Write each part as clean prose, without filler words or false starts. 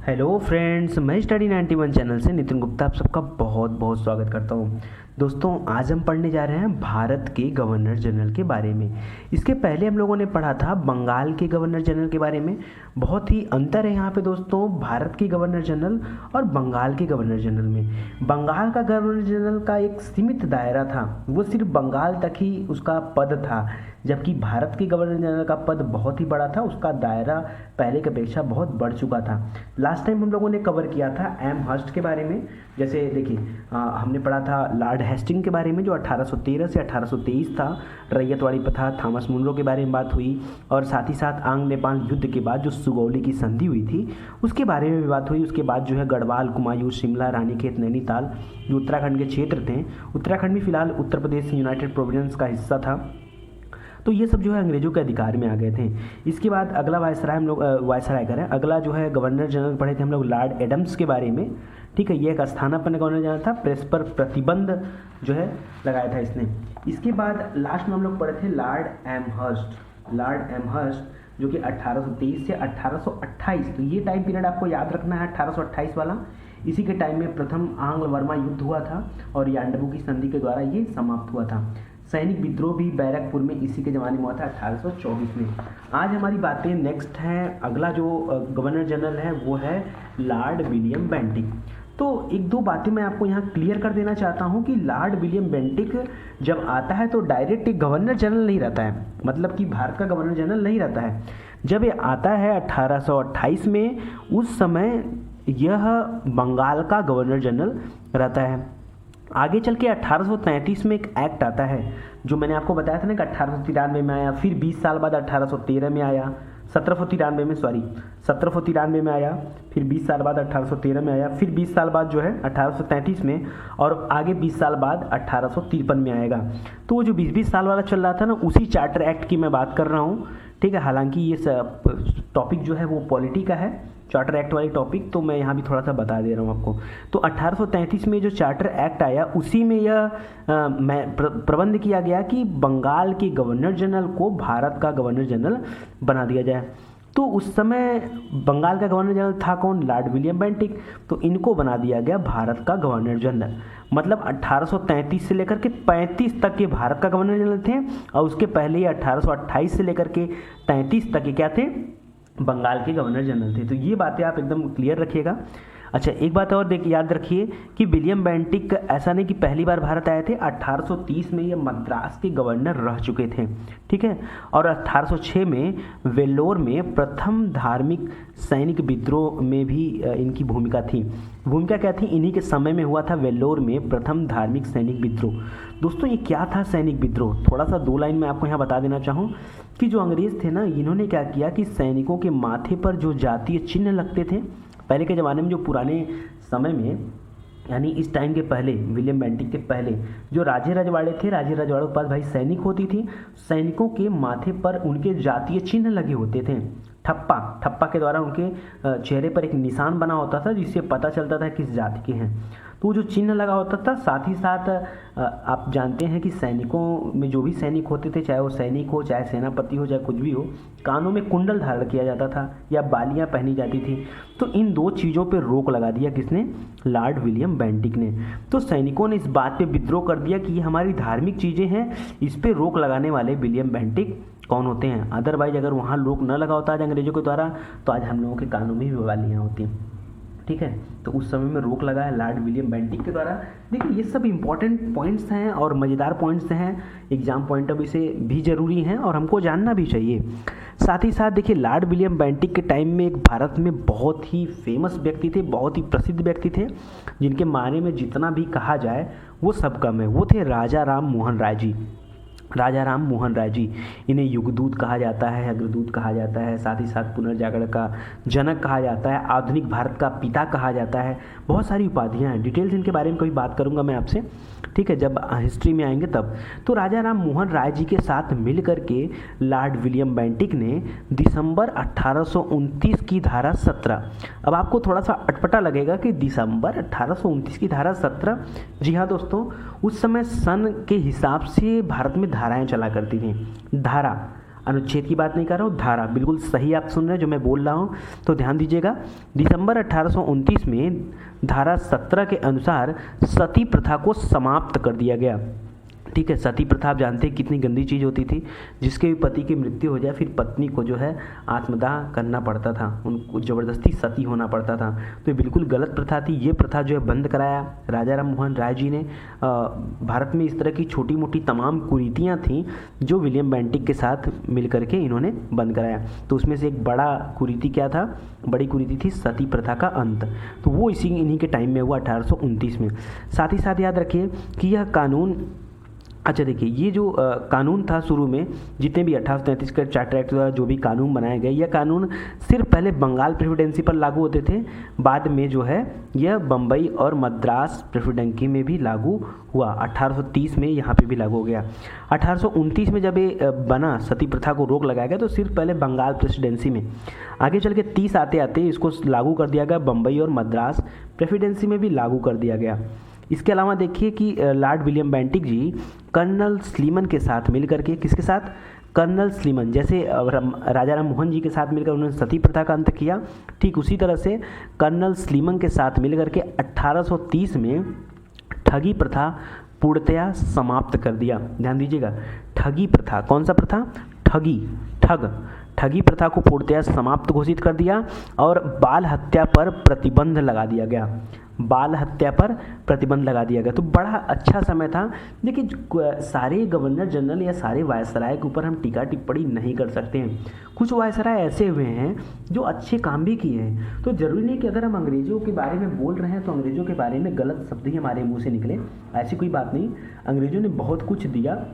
Hello friends, मैं study 91 channel से नितिन गुप्ता आप सबका बहुत बहुत स्वागत करता हूं। दोस्तों, आज हम पढ़ने जा रहे हैं भारत के गवर्नर जनरल के बारे में। इसके पहले हम लोगों ने पढ़ा था बंगाल के गवर्नर जनरल के बारे में। बहुत ही अंतर है यहाँ पे दोस्तों भारत के गवर्नर जनरल और बंगाल के गवर्नर जनरल में। बंगाल का गवर्नर जनरल का एक सीमित दायरा था, वो सिर्फ बंगाल तक ही उसका पद था, जबकि भारत के गवर्नर जनरल का पद बहुत ही बड़ा था, उसका दायरा पहले की अपेक्षा बहुत बढ़ चुका था। लास्ट टाइम हम लोगों ने कवर किया था एमहर्स्ट के बारे में। जैसे देखिए, हमने पढ़ा था लॉर्ड हेस्टिंग के बारे में जो 1813 से 1823 था। रैयतवाड़ी प्रथा, थॉमस मुनरो के बारे में बात हुई, और साथ ही साथ आंग्ल नेपाल युद्ध के बाद जो सुगौली की संधि हुई थी उसके बारे में भी बात हुई। उसके बाद जो है गढ़वाल, कुमायूं, शिमला, रानीखेत, नैनीताल जो उत्तराखंड के क्षेत्र थे, उत्तराखंड भी फिलहाल उत्तर प्रदेश यूनाइटेड प्रोविडेंस का हिस्सा था, तो ये सब जो है अंग्रेजों के अधिकार में आ गए थे। इसके बाद अगला वायसराय हम लोग वायसराय करें, अगला जो है गवर्नर जनरल पढ़े थे हम लोग लॉर्ड एडम्स के बारे में। ठीक है, ये एक स्थानापन्न गवर्नर जनरल था, प्रेस पर प्रतिबंध जो है लगाया था इसने। इसके बाद लास्ट में हम लोग पढ़े थे लॉर्ड एमहर्स्ट जो कि 1823 से 1828, तो ये टाइम पीरियड आपको याद रखना है 1828 वाला। इसी के टाइम में प्रथम आंग्ल वर्मा युद्ध हुआ था और यान्डबू की संधि के द्वारा ये समाप्त हुआ था। सैनिक विद्रोह भी बैरकपुर में इसी के ज़माने में हुआ था 1824 में। आज हमारी बातें नेक्स्ट हैं, अगला जो गवर्नर जनरल है वो है लॉर्ड विलियम बेंटिक। तो एक दो बातें मैं आपको यहाँ क्लियर कर देना चाहता हूँ कि लॉर्ड विलियम बेंटिक जब आता है तो डायरेक्ट एक गवर्नर जनरल नहीं रहता है, मतलब कि भारत का गवर्नर जनरल नहीं रहता है। जब ये आता है 1828 में, उस समय यह बंगाल का गवर्नर जनरल रहता है। आगे चल के 1833 में एक एक्ट आता है जो मैंने आपको बताया था ना कि 1893 में आया, फिर 20 साल बाद 1813 में आया, 1793 में आया, फिर 20 साल बाद 1813 में आया, फिर 20 साल बाद जो है 1833 में, और आगे 20 साल बाद 1853 में आएगा। तो वो जो 20-20 साल वाला चल रहा था ना, उसी चार्टर एक्ट की मैं बात कर रहा हूँ। ठीक है, हालांकि ये टॉपिक जो है वो पॉलिटी का है, चार्टर एक्ट वाली टॉपिक, तो मैं यहाँ भी थोड़ा सा बता दे रहा हूँ आपको। तो 1833 में जो चार्टर एक्ट आया उसी में यह प्रबंध किया गया कि बंगाल के गवर्नर जनरल को भारत का गवर्नर जनरल बना दिया जाए। तो उस समय बंगाल का गवर्नर जनरल था कौन? Lord William Bentinck. तो इनको बना दिया गया भारत का गवर्नर जनरल। मतलब 1833 से लेकर के 35 तक के भारत का गवर्नर जनरल थे, और उसके पहले ही 1828 से लेकर के 33 तक के क्या थे? बंगाल के गवर्नर जनरल थे। तो ये बातें आप एकदम क्लियर रखिएगा। अच्छा, एक बात और याद रखिए कि विलियम बेंटिक ऐसा नहीं कि पहली बार भारत आए थे, 1830 में ये मद्रास के गवर्नर रह चुके थे। ठीक है, और 1806 में वेल्लोर में प्रथम धार्मिक सैनिक विद्रोह में भी इनकी भूमिका थी। भूमिका क्या थी? इन्हीं के समय में हुआ था वेल्लोर में प्रथम धार्मिक सैनिक विद्रोह। दोस्तों, ये क्या था सैनिक विद्रोह? थोड़ा सा दो लाइन में आपको यहाँ बता देना चाहूँ कि जो अंग्रेज़ थे ना, इन्होंने क्या किया कि सैनिकों के माथे पर जो जातीय चिन्ह लगते थे पहले के ज़माने में, जो पुराने समय में, यानी इस टाइम के पहले, विलियम बेंटिक के पहले जो राजे रजवाड़े थे, राजे रजवाड़ों के पास भाई सैनिक होती थी, सैनिकों के माथे पर उनके जातीय चिन्ह लगे होते थे। ठप्पा के द्वारा उनके चेहरे पर एक निशान बना होता था जिससे पता चलता था किस जाति के हैं। तो जो चिन्ह लगा होता था, साथ ही साथ आप जानते हैं कि सैनिकों में जो भी सैनिक होते थे, चाहे वो सैनिक हो, चाहे सेनापति हो, चाहे कुछ भी हो, कानों में कुंडल धारण किया जाता था या बालियां पहनी जाती थी। तो इन दो चीज़ों पर रोक लगा दिया किसने? लॉर्ड विलियम बेंटिक ने। तो सैनिकों ने इस बात पे विद्रोह कर दिया कि ये हमारी धार्मिक चीज़ें हैं, इस पर रोक लगाने वाले विलियम बेंटिक कौन होते हैं। अदरवाइज अगर वहाँ रोक न लगा होता आज अंग्रेजों के द्वारा, तो आज हम लोगों के कानों में भी बालियाँ होती। ठीक है, तो उस समय में रोक लगा है लॉर्ड विलियम बेंटिक के द्वारा। देखिए, ये सब इंपॉर्टेंट पॉइंट्स हैं और मज़ेदार पॉइंट्स हैं, एग्जाम पॉइंट ऑफ व्यू से भी ज़रूरी हैं और हमको जानना भी चाहिए। साथ ही साथ देखिए, लॉर्ड विलियम बेंटिक के टाइम में एक भारत में बहुत ही फेमस व्यक्ति थे, बहुत ही प्रसिद्ध व्यक्ति थे, जिनके बारे में जितना भी कहा जाए वो सब कम है। वो थे राजा राम मोहन राय जी। राजा राम मोहन राय जी, इन्हें युगदूत कहा जाता है, अग्रदूत कहा जाता है, साथ ही साथ पुनर्जागरण का जनक कहा जाता है, आधुनिक भारत का पिता कहा जाता है। बहुत सारी उपाधियां हैं, डिटेल्स इनके बारे में कभी बात करूंगा मैं आपसे। ठीक है, जब हिस्ट्री में आएंगे तब। तो राजा राम मोहन राय जी के साथ मिल करके लॉर्ड विलियम बेंटिक ने दिसंबर 1829 की धारा 17, अब आपको थोड़ा सा अटपटा लगेगा कि दिसंबर 1829 की धारा 17, जी हाँ दोस्तों, उस समय सन के हिसाब से भारत में धाराएं चला करती थी। धारा अनुच्छेद की बात नहीं कर रहा हूँ, धारा। बिल्कुल सही आप सुन रहे हैं जो मैं बोल रहा हूँ, तो ध्यान दीजिएगा। दिसंबर 1829 में धारा 17 के अनुसार सती प्रथा को समाप्त कर दिया गया। ठीक है, सती प्रथा आप जानते हैं कितनी गंदी चीज़ होती थी, जिसके भी पति की मृत्यु हो जाए फिर पत्नी को जो है आत्मदाह करना पड़ता था, उनको ज़बरदस्ती सती होना पड़ता था। तो ये बिल्कुल गलत प्रथा थी। ये प्रथा जो है बंद कराया राजा राम मोहन राय जी ने। भारत में इस तरह की छोटी मोटी तमाम कुरीतियाँ थीं जो विलियम बेंटिक के साथ मिल करके इन्होंने बंद कराया। तो उसमें से एक बड़ा कुरीति क्या था? बड़ी कुरीति थी सती प्रथा का अंत। तो वो इन्हीं के टाइम में हुआ 1829 में। साथ ही साथ याद रखिए कि यह कानून, अच्छा देखिए, ये जो कानून था शुरू में, जितने भी 1833 के चार्टर एक्ट द्वारा जो भी कानून बनाए गए, यह कानून सिर्फ पहले बंगाल प्रेसिडेंसी पर लागू होते थे, बाद में जो है यह बम्बई और मद्रास प्रेसिडेंसी में भी लागू हुआ। 1830 में यहाँ पे भी लागू हो गया। 1829 में जब ये बना, सती प्रथा को रोक लगाया गया, तो सिर्फ पहले बंगाल प्रेसिडेंसी में, आगे चल के 30 आते आते इसको लागू कर दिया गया बम्बई और मद्रास प्रेसिडेंसी में भी लागू कर दिया गया। इसके अलावा देखिए कि Lord William Bentinck ji colonel Sleeman के साथ मिलकर के, किसके साथ? Colonel Sleeman. जैसे राजा राम मोहन जी के साथ मिलकर उन्होंने सती प्रथा का अंत किया, ठीक उसी तरह से कर्नल स्लीमन के साथ मिलकर के 1830 में ठगी प्रथा पूर्णतया समाप्त कर दिया। ध्यान दीजिएगा, ठगी प्रथा, कौन सा प्रथा? ठगी प्रथा को पूर्णतया समाप्त घोषित कर दिया और बाल हत्या पर प्रतिबंध लगा दिया गया। बाल हत्या पर प्रतिबंध लगा दिया गया। तो बड़ा अच्छा समय था। देखिए, सारे गवर्नर जनरल या सारे वायसराय के ऊपर हम टीका टिप्पणी नहीं कर सकते हैं। कुछ वायसराय ऐसे हुए हैं जो अच्छे काम भी किए हैं। तो जरूरी नहीं कि अगर हम अंग्रेज़ों के बारे में बोल रहे हैं तो अंग्रेज़ों के बारे में गलत शब्द ही हमारे मुंह से निकले, ऐसी कोई बात नहीं। अंग्रेज़ों ने बहुत कुछ दिया,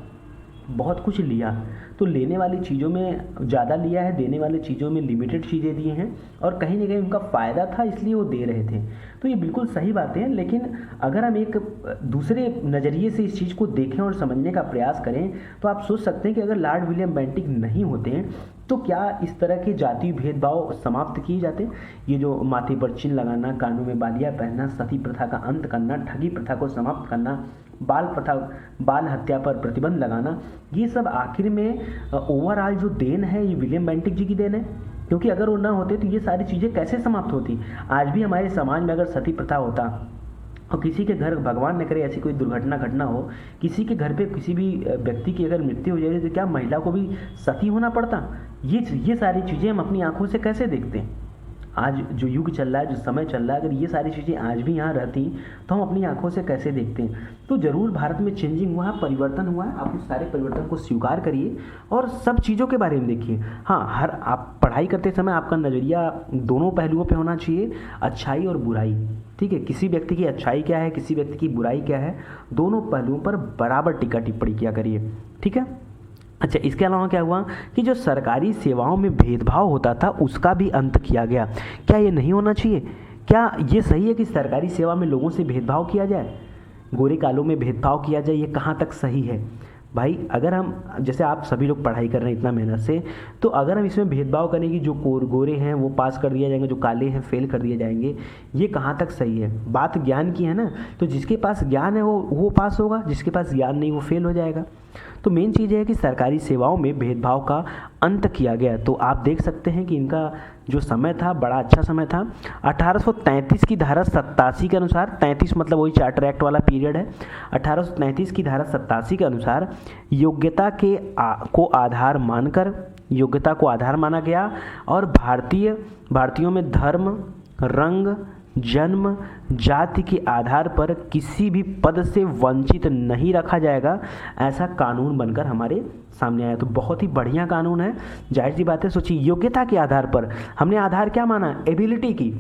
बहुत कुछ लिया। तो लेने वाली चीज़ों में ज़्यादा लिया है, देने वाली चीज़ों में लिमिटेड चीज़ें दी हैं, और कहीं ना कहीं उनका फ़ायदा था इसलिए वो दे रहे थे। तो ये बिल्कुल सही बातें हैं। लेकिन अगर हम एक दूसरे नज़रिए से इस चीज़ को देखें और समझने का प्रयास करें तो आप सोच सकते हैं कि अगर लॉर्ड विलियम बेंटिक नहीं होते हैं तो क्या इस तरह के जातीय भेदभाव समाप्त किए जाते? ये जो माथे पर चिन्ह लगाना, कानों में बालियाँ पहनना, सती प्रथा का अंत करना, ठगी प्रथा को समाप्त करना, बाल हत्या पर प्रतिबंध लगाना, ये सब आखिर में ओवरऑल जो देन है ये विलियम बेंटिक जी की देन है। क्योंकि अगर वो ना होते तो ये सारी चीज़ें कैसे समाप्त होती? आज भी हमारे समाज में अगर सती प्रथा होता और किसी के घर, भगवान न करे ऐसी कोई दुर्घटना घटना हो, किसी के घर पे किसी भी व्यक्ति की अगर मृत्यु हो जाए तो क्या महिला को भी सती होना पड़ता? ये सारी चीज़ें हम अपनी आंखों से कैसे देखते हैं? आज जो युग चल रहा है, जो समय चल रहा है, अगर ये सारी चीज़ें आज भी यहाँ रहती तो हम अपनी आंखों से कैसे देखते हैं? तो ज़रूर भारत में चेंजिंग हुआ है, परिवर्तन हुआ है। आप उस सारे परिवर्तन को स्वीकार करिए और सब चीज़ों के बारे में देखिए। हाँ, आप पढ़ाई करते समय आपका नज़रिया दोनों पहलुओं पे होना चाहिए, अच्छाई और बुराई। ठीक है, किसी व्यक्ति की अच्छाई क्या है, किसी व्यक्ति की बुराई क्या है, दोनों पहलुओं पर बराबर टीका टिप्पणी किया करिए। ठीक है। अच्छा, इसके अलावा क्या हुआ कि जो सरकारी सेवाओं में भेदभाव होता था उसका भी अंत किया गया। क्या ये नहीं होना चाहिए? क्या ये सही है कि सरकारी सेवा में लोगों से भेदभाव किया जाए, गोरे कालों में भेदभाव किया जाए? ये कहाँ तक सही है भाई? अगर हम, जैसे आप सभी लोग पढ़ाई कर रहे हैं इतना मेहनत से, तो अगर हम इसमें भेदभाव करें कि जो गोरे हैं वो पास कर दिया जाएंगे, जो काले हैं फेल कर दिए जाएंगे, ये कहाँ तक सही है? बात ज्ञान की है ना। तो जिसके पास ज्ञान है वो पास होगा, जिसके पास ज्ञान नहीं वो फेल हो जाएगा। तो मेन चीज़ है कि सरकारी सेवाओं में भेदभाव का अंत किया गया। तो आप देख सकते हैं कि इनका जो समय था बड़ा अच्छा समय था। 1833 की धारा 87 के अनुसार, 33 मतलब वही चार्टर एक्ट वाला पीरियड है, 1833 की धारा 87 के अनुसार योग्यता को आधार माना गया और भारतीयों में धर्म, रंग, जन्म, जाति के आधार पर किसी भी पद से वंचित नहीं रखा जाएगा, ऐसा कानून बनकर हमारे सामने आया। तो बहुत ही बढ़िया कानून है। जाहिर सी बात है, सोचिए योग्यता के आधार पर, हमने आधार क्या माना? एबिलिटी की,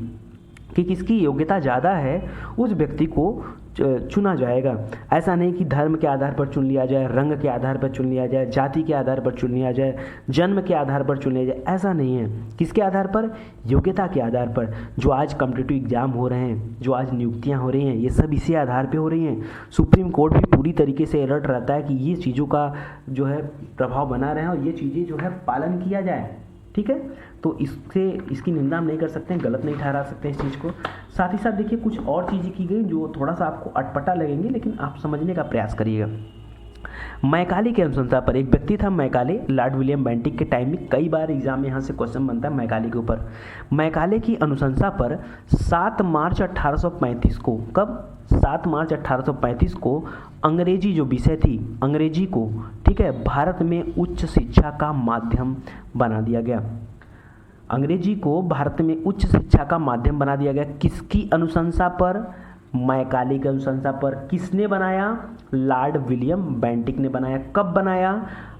कि किसकी योग्यता ज़्यादा है उस व्यक्ति को चुना जाएगा। ऐसा नहीं कि धर्म के आधार पर चुन लिया जाए, रंग के आधार पर चुन लिया जाए, जाति के आधार पर चुन लिया जाए, जन्म के आधार पर चुन लिया जाए, ऐसा नहीं है। किसके आधार पर? योग्यता के आधार पर। जो आज कॉम्पिटिटिव एग्जाम हो रहे हैं, जो आज नियुक्तियां हो रही हैं, ये सब इसी आधार पर हो रही हैं। सुप्रीम कोर्ट भी पूरी तरीके से अलर्ट रहता है कि ये चीज़ों का जो है प्रभाव बना रहे हैं और ये चीज़ें जो है पालन किया जाए। ठीक है, तो इसकी निंदा हम नहीं कर सकते हैं, गलत नहीं ठहरा सकते हैं इस चीज़ को। साथ ही साथ देखिए कुछ और चीज़ें की गई जो थोड़ा सा आपको अटपटा लगेंगे, लेकिन आप समझने का प्रयास करिएगा। मैकाले की अनुशंसा पर, एक व्यक्ति था मैकाले, लॉर्ड विलियम बेंटिक के टाइम में कई बार एग्जाम में यहाँ से क्वेश्चन बनता है मैकाले के ऊपर। मैकाले की अनुशंसा पर 7 मार्च 1835 को, कब 7 मार्च 1835 को अंग्रेजी जो विषय थी, अंग्रेजी को, ठीक है, भारत में उच्च शिक्षा का माध्यम बना दिया गया। अंग्रेजी को भारत में उच्च शिक्षा का माध्यम बना दिया गया। किसकी अनुशंसा पर? मैकाले की अनुशंसा पर। किसने बनाया? लॉर्ड विलियम बेंटिक ने बनाया। कब बनाया?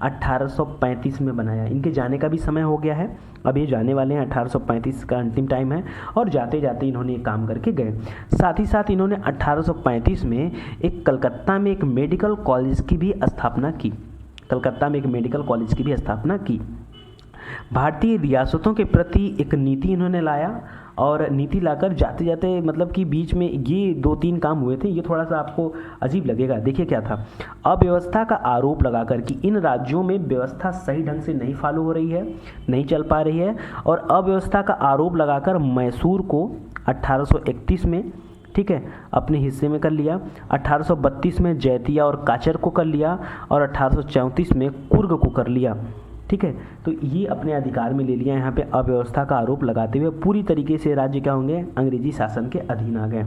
1835 में बनाया। इनके जाने का भी समय हो गया है, अब ये जाने वाले हैं, 1835 का अंतिम टाइम है, और जाते जाते इन्होंने एक काम करके गए। साथ ही साथ इन्होंने 1835 में एक कलकत्ता में एक मेडिकल कॉलेज की भी स्थापना की। कलकत्ता में एक मेडिकल कॉलेज की भी स्थापना की। भारतीय रियासतों के प्रति एक नीति इन्होंने लाया, और नीति लाकर जाते जाते मतलब कि बीच में ये 2-3 काम हुए थे। ये थोड़ा सा आपको अजीब लगेगा। देखिए क्या था, अव्यवस्था का आरोप लगाकर कि इन राज्यों में व्यवस्था सही ढंग से नहीं फॉलो हो रही है, नहीं चल पा रही है, और अव्यवस्था का आरोप लगाकर मैसूर को 1831 में, ठीक है, अपने हिस्से में कर लिया। 1832 में जैतिया और काचर को कर लिया, और 1834 में कुर्ग को कर लिया। ठीक है, तो ये अपने अधिकार में ले लिया। यहाँ पे अव्यवस्था का आरोप लगाते हुए पूरी तरीके से राज्य क्या होंगे? अंग्रेजी शासन के अधीन आ गए।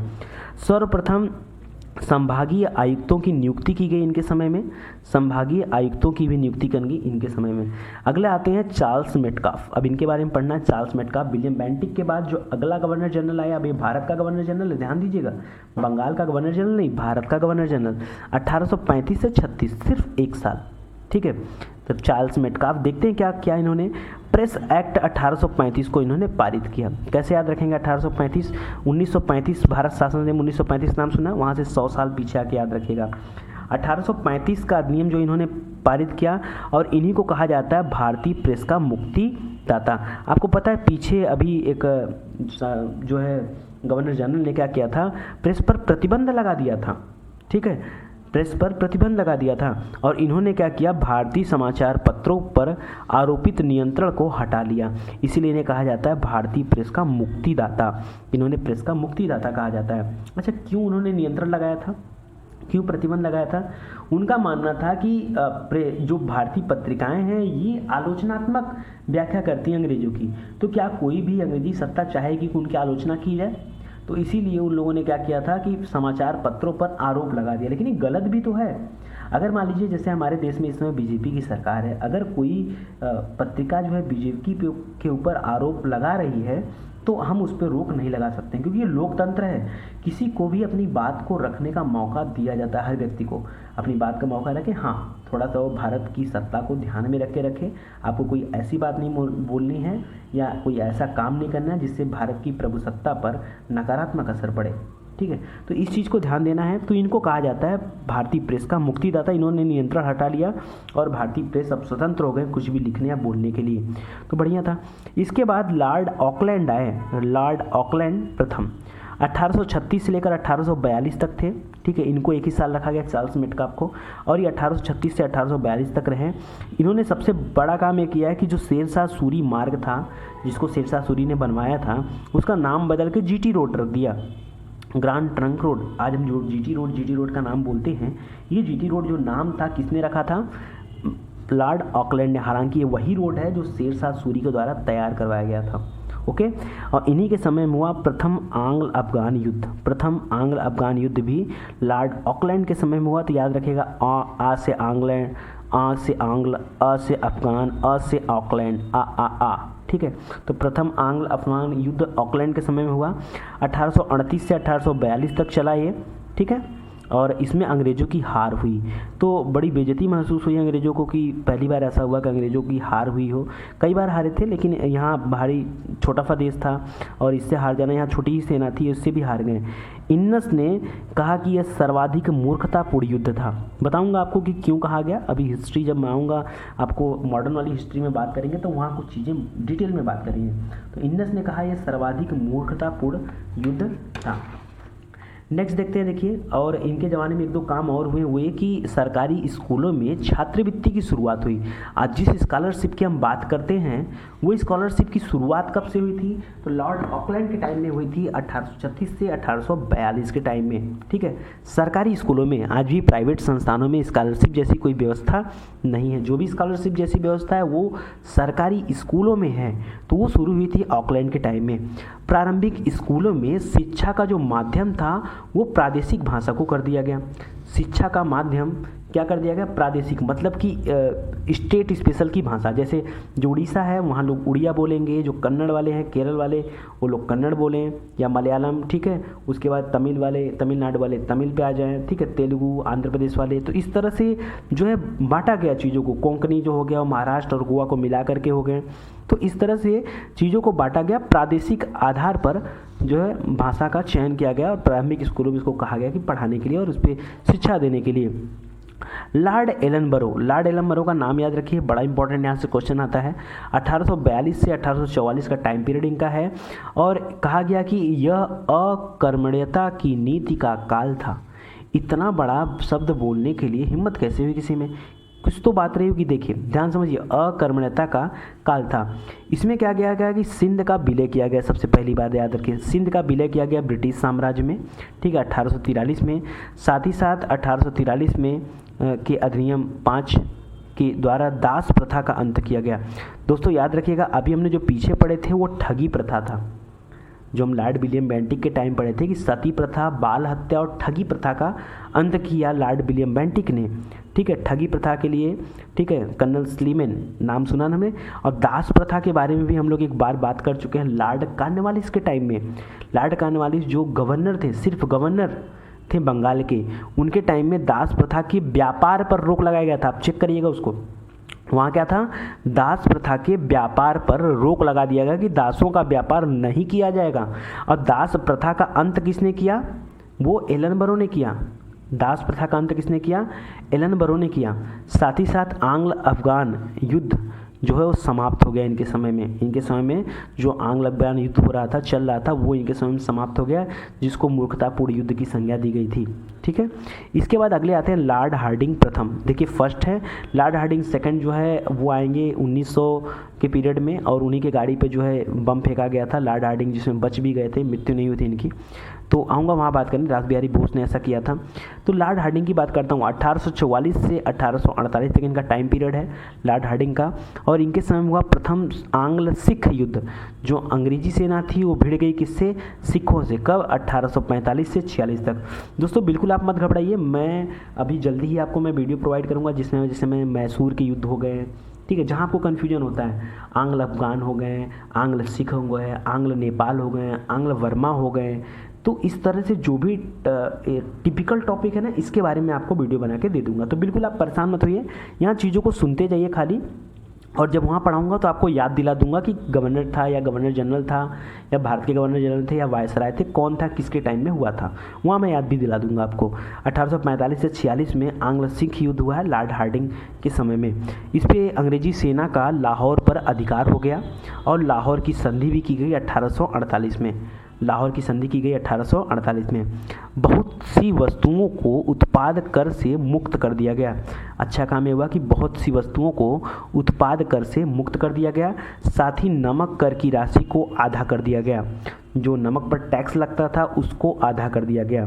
सर्वप्रथम संभागीय आयुक्तों की नियुक्ति की गई इनके समय में। संभागीय आयुक्तों की भी नियुक्ति कर गई इनके समय में। अगले आते हैं चार्ल्स मेटकाफ। अब इनके बारे में पढ़ना है। चार्ल्स मेटकाफ विलियम बेंटिक के बाद जो अगला गवर्नर जनरल आया, अब ये भारत का गवर्नर जनरल है, ध्यान दीजिएगा, बंगाल का गवर्नर जनरल नहीं, भारत का गवर्नर जनरल। 1835 से 36, सिर्फ 1 साल। ठीक है, तो चार्ल्स मेटकाफ, देखते हैं क्या क्या इन्होंने प्रेस एक्ट 1835 को इन्होंने पारित किया। कैसे याद रखेंगे 1835? 1935 भारत शासन अधिनियम 1935 नाम सुना, वहाँ से 100 साल पीछे आके याद रखिएगा। 1835 का अधिनियम जो इन्होंने पारित किया, और इन्हीं को कहा जाता है भारतीय प्रेस का मुक्तिदाता। आपको पता है पीछे अभी एक जो है गवर्नर जनरल ने क्या किया था? प्रेस पर प्रतिबंध लगा दिया था। ठीक है, प्रेस पर प्रतिबंध लगा दिया था, और इन्होंने क्या किया? भारतीय समाचार पत्रों पर आरोपित नियंत्रण को हटा लिया। इसीलिए इन्हें कहा जाता है भारतीय प्रेस का मुक्तिदाता। इन्होंने प्रेस का मुक्तिदाता कहा जाता है। अच्छा, क्यों उन्होंने नियंत्रण लगाया था? क्यों प्रतिबंध लगाया था? उनका मानना था कि जो भारतीय पत्रिकाएं हैं ये आलोचनात्मक व्याख्या करती हैं अंग्रेजों की, तो क्या कोई भी अंग्रेजी सत्ता चाहेगी कि उनकी आलोचना की जाए? तो इसीलिए उन लोगों ने क्या किया था कि समाचार पत्रों पर आरोप लगा दिया। लेकिन ये गलत भी तो है। अगर मान लीजिए जैसे हमारे देश में इस समय बीजेपी की सरकार है, अगर कोई पत्रिका जो है बीजेपी के ऊपर आरोप लगा रही है, तो हम उस पर रोक नहीं लगा सकते, क्योंकि ये लोकतंत्र है। किसी को भी अपनी बात को रखने का मौका दिया जाता है। हर व्यक्ति को अपनी बात का मौका रखे। हाँ, थोड़ा सा वो भारत की सत्ता को ध्यान में रख के रखे। आपको कोई ऐसी बात नहीं बोलनी है या कोई ऐसा काम नहीं करना है जिससे भारत की प्रभुसत्ता पर नकारात्मक असर पड़े। ठीक है, तो इस चीज़ को ध्यान देना है। तो इनको कहा जाता है भारतीय प्रेस का मुक्तिदाता। इन्होंने नियंत्रण हटा लिया और भारतीय प्रेस अब स्वतंत्र हो गए कुछ भी लिखने या बोलने के लिए। तो बढ़िया था। इसके बाद लॉर्ड ऑकलैंड आए। लॉर्ड ऑकलैंड प्रथम 1836 से लेकर 1842 तक थे। ठीक है, इनको एक ही साल रखा गया चार्ल्स मेटकाफ को, और ये 1836 से 1842 तक रहे। इन्होंने सबसे बड़ा काम ये किया है कि जो शेरशाह सूरी मार्ग था, जिसको शेरशाह सूरी ने बनवाया था, उसका नाम बदल के जीटी रोड रख दिया, ग्रांड ट्रंक रोड। आज हम जो जीटी रोड का नाम बोलते हैं, ये जीटी रोड जो नाम था किसने रखा था? लॉर्ड ऑकलैंड ने। हालांकि ये वही रोड है जो शेरशाह सूरी के द्वारा तैयार करवाया गया था। ओके, और इन्हीं के समय में हुआ प्रथम आंग्ल अफगान युद्ध। प्रथम आंग्ल अफगान युद्ध भी लॉर्ड ऑकलैंड के समय में हुआ। तो याद रखिएगा, आ से आंग्लैंड, आ से आंग्ल, अ से अफगान, अ से ऑकलैंड, आ। ठीक है, तो प्रथम आंग्ल अफगान युद्ध ऑकलैंड के समय में हुआ। 1838 से 1842 तक चला ये। ठीक है, और इसमें अंग्रेज़ों की हार हुई। तो बड़ी बेइज्जती महसूस हुई अंग्रेज़ों को कि पहली बार ऐसा हुआ कि अंग्रेज़ों की हार हुई हो। कई बार हारे थे, लेकिन यहाँ भारी छोटा सा देश था और इससे हार जाना, यहाँ छोटी ही सेना थी, इससे भी हार गए। इन्नस ने कहा कि यह सर्वाधिक मूर्खतापूर्ण युद्ध था। बताऊंगा आपको कि क्यों कहा गया। अभी हिस्ट्री जब मैं आऊँगा, आपको मॉडर्न वाली हिस्ट्री में बात करेंगे तो वहाँ कुछ चीज़ें डिटेल में बात करेंगे। तो इन्नस ने कहा यह सर्वाधिक मूर्खतापूर्ण युद्ध था। नेक्स्ट देखते हैं, देखिए, और इनके ज़माने में एक दो काम और हुए हुए कि सरकारी स्कूलों में छात्रवृत्ति की शुरुआत हुई। आज जिस स्कॉलरशिप की हम बात करते हैं वो स्कॉलरशिप की शुरुआत कब से हुई थी, तो लॉर्ड ऑकलैंड के टाइम में हुई थी 1836 से 1842 के टाइम में। ठीक है, सरकारी स्कूलों में, आज भी प्राइवेट संस्थानों में स्कॉलरशिप जैसी कोई व्यवस्था नहीं है। जो भी स्कॉलरशिप जैसी व्यवस्था है वो सरकारी स्कूलों में है, तो वो शुरू हुई थी ऑकलैंड के टाइम में। प्रारंभिक स्कूलों में शिक्षा का जो माध्यम था वो प्रादेशिक भाषा को कर दिया गया। शिक्षा का माध्यम क्या कर दिया गया, प्रादेशिक, मतलब कि स्टेट स्पेशल की भाषा। जैसे जो उड़ीसा है वहाँ लोग उड़िया बोलेंगे, जो कन्नड़ वाले हैं, केरल वाले, वो लोग कन्नड़ बोलें, या मलयालम। ठीक है, उसके बाद तमिल वाले, तमिलनाडु वाले तमिल पे आ जाएं। ठीक है, तेलुगु, आंध्र प्रदेश वाले। तो इस तरह से जो है बांटा गया चीज़ों को। कोंकणी जो हो गया वो महाराष्ट्र और गोवा को मिला करके हो गए। तो इस तरह से चीज़ों को बांटा गया, प्रादेशिक आधार पर जो है भाषा का चयन किया गया और प्रारंभिक स्कूलों में इसको कहा गया कि पढ़ाने के लिए और उस पर शिक्षा देने के लिए। लॉर्ड एलनबरो का नाम याद रखिए, बड़ा इंपॉर्टेंट यहाँ से क्वेश्चन आता है। 1842 से 1844 का टाइम पीरियड इनका है और कहा गया कि यह अकर्मण्यता की नीति का काल था। इतना बड़ा शब्द बोलने के लिए हिम्मत कैसे हुई किसी में, कुछ तो बात रही होगी। देखिए ध्यान समझिए, अकर्मण्यता का काल था। इसमें क्या किया गया कि सिंध का विलय किया गया। सबसे पहली बात याद रखिए, सिंध का विलय किया गया ब्रिटिश साम्राज्य में। ठीक है, 1843 में। साथ ही साथ 1843 में के अधिनियम 5 के द्वारा दास प्रथा का अंत किया गया। दोस्तों याद रखिएगा, अभी हमने जो पीछे पढ़े थे वो ठगी प्रथा था, जो हम लॉर्ड विलियम बेंटिक के टाइम पढ़े थे कि सती प्रथा, बाल हत्या और ठगी प्रथा का अंत किया लॉर्ड विलियम बेंटिक ने। ठीक है, ठगी प्रथा के लिए, ठीक है, कर्नल स्लीमेन नाम सुना ना हमने। और दास प्रथा के बारे में भी हम लोग एक बार बात कर चुके हैं लॉर्ड कॉर्नवालिस के टाइम में। लॉर्ड कॉर्नवालिस जो गवर्नर थे, सिर्फ गवर्नर थे बंगाल के, उनके टाइम में दास प्रथा के व्यापार पर रोक लगाया गया था। आप चेक करिएगा उसको, वहाँ क्या था, दास प्रथा के व्यापार पर रोक लगा दिया गया कि दासों का व्यापार नहीं किया जाएगा। और दास प्रथा का अंत किसने किया, वो एलनबरो ने किया। दास प्रथा का अंत किसने किया, एलनबरो ने किया। साथ ही साथ आंग्ल अफगान युद्ध जो है वो समाप्त हो गया इनके समय में। इनके समय में जो आंग्ल अफगान युद्ध हो रहा था, चल रहा था, वो इनके समय में समाप्त हो गया, जिसको मूर्खतापूर्ण युद्ध की संज्ञा दी गई थी। ठीक है, इसके बाद अगले आते हैं लॉर्ड हार्डिंग प्रथम। देखिए फर्स्ट है लॉर्ड हार्डिंग, सेकंड जो है वो आएंगे 1900 के पीरियड में, और उन्हीं के गाड़ी पे जो है बम फेंका गया था लॉर्ड हार्डिंग, जिसमें बच भी गए थे, मृत्यु नहीं हुई थी इनकी। तो आऊँगा वहाँ बात करने, रास बिहारी बोस ने ऐसा किया था। तो लॉर्ड हार्डिंग की बात करता हूँ। 1844 से 1848 तक इनका टाइम पीरियड है लॉर्ड हार्डिंग का। और इनके समय हुआ प्रथम आंग्ल सिख युद्ध। जो अंग्रेजी सेना थी वो भिड़ गई किससे, सिखों से। कब, 1845 से 46 तक। दोस्तों बिल्कुल आप मत घबराइए, मैं अभी जल्दी ही आपको मैं वीडियो प्रोवाइड करूँगा जिसमें जैसे मैं मैसूर के युद्ध हो गए, ठीक है, जहाँ आपको कन्फ्यूजन होता है, आंग्ल अफगान हो गए, आंग्ल सिख हो गए, आंग्ल नेपाल हो गए, आंग्ल वर्मा हो गए। तो इस तरह से जो भी टिपिकल टॉपिक है ना, इसके बारे में आपको वीडियो बना के दे दूंगा। तो बिल्कुल आप परेशान मत होइए, यहाँ चीज़ों को सुनते जाइए खाली, और जब वहाँ पढ़ाऊँगा तो आपको याद दिला दूंगा कि गवर्नर था या गवर्नर जनरल था या भारत के गवर्नर जनरल थे या वायसराय थे, कौन था, किसके टाइम में हुआ था, वहाँ मैं याद भी दिला दूंगा आपको। 1845 से 46 में आंग्ल सिख युद्ध हुआ है लॉर्ड हार्डिंग के समय में। इस पर अंग्रेजी सेना का लाहौर पर अधिकार हो गया और लाहौर की संधि भी की गई 1848 में। लाहौर की संधि की गई 1848 में। बहुत सी वस्तुओं को उत्पाद कर से मुक्त कर दिया गया। अच्छा काम यह हुआ कि बहुत सी वस्तुओं को उत्पाद कर से मुक्त कर दिया गया। साथ ही नमक कर की राशि को आधा कर दिया गया। जो नमक पर टैक्स लगता था उसको आधा कर दिया गया।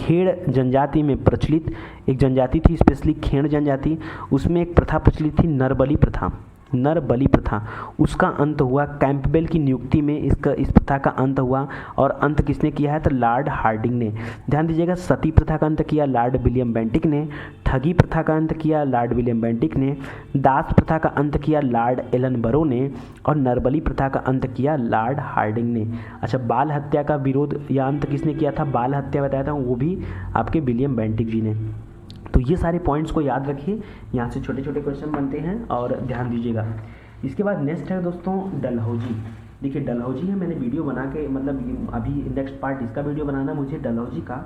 खेड़ जनजाति में प्रचलित एक जनजाति थी, स्पेशली खेड़ जनजाति, उसमें एक प्रथा प्रचलित थी, नरबली प्रथा। नर बलि प्रथा, उसका अंत हुआ कैंपबेल की नियुक्ति में। इस प्रथा का अंत हुआ, और अंत किसने किया है, तो लॉर्ड हार्डिंग ने। ध्यान दीजिएगा, सती प्रथा का अंत किया लॉर्ड विलियम बेंटिक ने, ठगी प्रथा का अंत किया लॉर्ड विलियम बेंटिक ने, दास प्रथा का अंत किया लॉर्ड एलनबरो ने, और नरबली प्रथा का अंत किया लॉर्ड हार्डिंग ने। अच्छा, बाल हत्या का विरोध या अंत किसने किया था, बाल हत्या बताया था, वो भी आपके विलियम बेंटिक जी ने। तो ये सारे पॉइंट्स को याद रखिए, यहाँ से छोटे छोटे क्वेश्चन बनते हैं और ध्यान दीजिएगा। इसके बाद नेक्स्ट है दोस्तों डलहौजी। देखिए डलहौजी है, मैंने वीडियो बना के, मतलब अभी नेक्स्ट पार्ट इसका वीडियो बनाना मुझे डलहौजी का।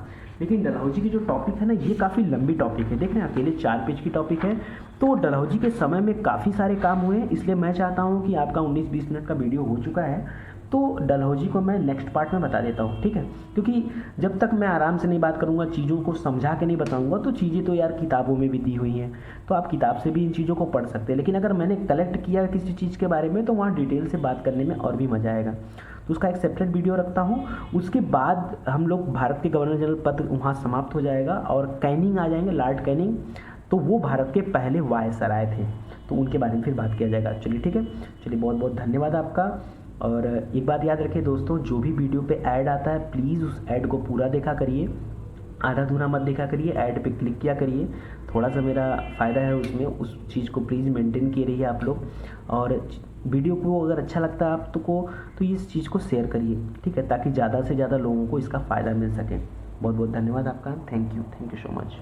लेकिन डलहौजी की जो टॉपिक है ना, ये काफ़ी लंबी टॉपिक है। देख रहे हैं, अकेले 4 पेज की टॉपिक है। तो डलहौजी के समय में काफ़ी सारे काम हुए, इसलिए मैं चाहता हूँ कि आपका 19-20 मिनट का वीडियो हो चुका है, तो डलहौजी को मैं नेक्स्ट पार्ट में बता देता हूँ, ठीक है, क्योंकि जब तक मैं आराम से नहीं बात करूँगा, चीज़ों को समझा के नहीं बताऊँगा, तो चीज़ें तो यार किताबों में भी दी हुई हैं, तो आप किताब से भी इन चीज़ों को पढ़ सकते हैं। लेकिन अगर मैंने कलेक्ट किया किसी चीज़ के बारे में तो वहाँ डिटेल से बात करने में और भी मज़ा आएगा। तो उसका एक सेपरेट वीडियो रखता हूँ। उसके बाद हम लोग भारत के गवर्नर जनरल पद वहाँ समाप्त हो जाएगा और कैनिंग आ जाएंगे, लॉर्ड कैनिंग। तो वो भारत के पहले वायसराय थे, तो उनके बारे में फिर बात किया जाएगा। चलिए ठीक है, चलिए बहुत बहुत धन्यवाद आपका। और एक बात याद रखिए दोस्तों, जो भी वीडियो पे ऐड आता है प्लीज़ उस ऐड को पूरा देखा करिए, आधा अधूरा मत देखा करिए, ऐड पे क्लिक किया करिए, थोड़ा सा मेरा फ़ायदा है उसमें, उस चीज़ को प्लीज़ मेंटेन किए रहिए आप लोग। और वीडियो को अगर अच्छा लगता है आपको तो इस चीज़ को शेयर करिए, ठीक है, ताकि ज़्यादा से ज़्यादा लोगों को इसका फ़ायदा मिल सके। बहुत बहुत धन्यवाद आपका, थैंक यू सो मच।